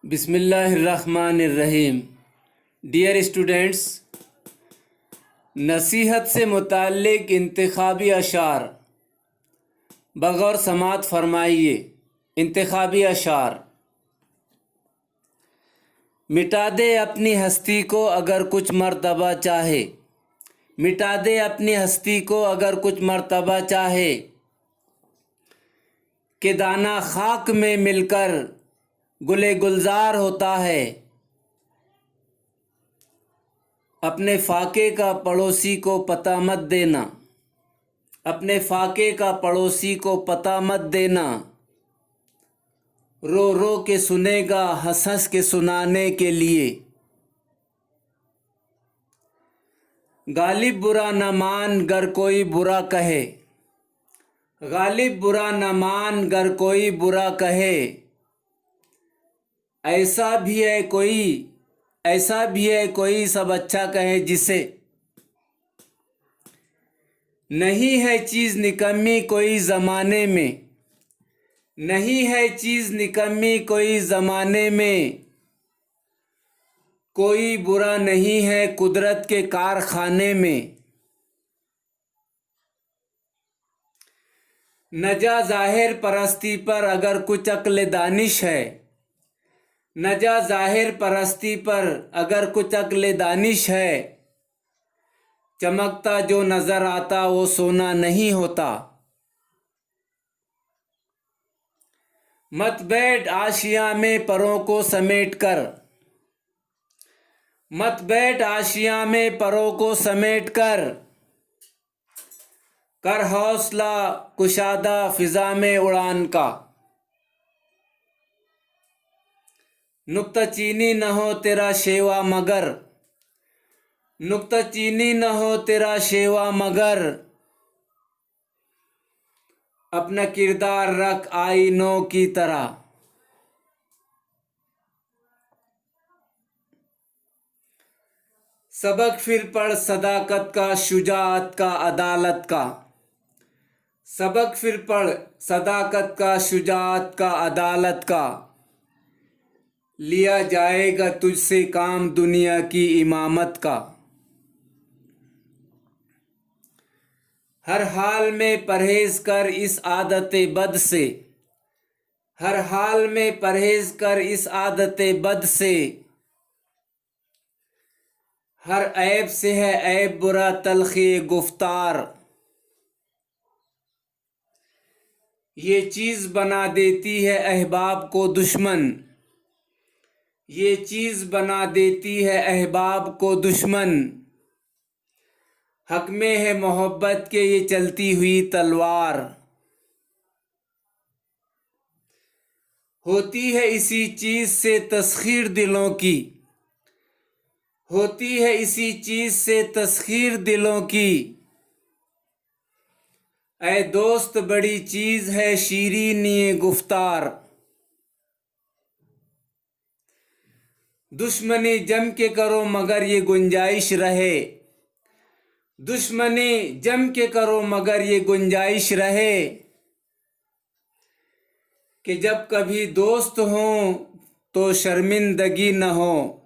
बिस्मिल्लाहिर्रहमानिर्रहीम। Dear students, नसीहत से मुताल्लिक़ इंतखाबी अशार बग़ौर समात फरमाइए। इंतखाबी अशार। मिटा दे अपनी हस्ती को अगर कुछ मर्तबा चाहे, मिटा दे अपनी हस्ती को अगर कुछ मर्तबा चाहे, कि दाना खाक में मिलकर गुले गुलजार होता है। अपने फाके का पड़ोसी को पता मत देना, अपने फाके का पड़ोसी को पता मत देना। रो रो के सुनेगा हंस हंस के सुनाने के लिए। गालिब बुरा न मान गर कोई बुरा कहे, गालिब बुरा न मान गर कोई बुरा कहे। ऐसा भी है कोई, ऐसा भी है कोई सब अच्छा कहे जिसे। नहीं है चीज़ निकम्मी कोई ज़माने में, नहीं है चीज़ निकम्मी कोई ज़माने में। कोई बुरा नहीं है कुदरत के कारखाने में। न जा ज़ाहिर परस्ती पर अगर कुछ अक्ल दानिश है, न जा ज़ाहिर परस्ती पर अगर कुछ अक्ल दानिश है। चमकता जो नज़र आता वो सोना नहीं होता। मत बैठ आशिया में परों को समेट कर, मत बैठ आशिया में परों को समेट कर। कर हौसला कुशादा फिजा में उड़ान का। नुक्ता चीनी न हो तेरा शेवा मगर, नुक्ता चीनी न हो तेरा शेवा मगर। अपना किरदार रख आईनों की तरह। सबक फिर पढ़ सदाकत का, शुजाअत का, अदालत का। सबक फिर पढ़ सदाकत का, शुजाअत का, अदालत का। लिया जाएगा तुझसे काम दुनिया की इमामत का। हर हाल में परहेज कर इस आदत बद से, हर हाल में परहेज कर इस आदत बद से। हर ऐब से है ऐब बुरा तलखी गुफ्तार। ये चीज़ बना देती है अहबाब को दुश्मन, ये चीज़ बना देती है अहबाब को दुश्मन। हक में है मोहब्बत के ये चलती हुई तलवार। होती है इसी चीज़ से तस्खीर दिलों की, होती है इसी चीज़ से तस्खीर दिलों की। ऐ दोस्त बड़ी चीज़ है शीरीनी गुफ्तार। दुश्मनी जम के करो मगर ये गुंजाइश रहे, दुश्मनी जम के करो मगर ये गुंजाइश रहे। कि जब कभी दोस्त हों तो शर्मिंदगी न हो।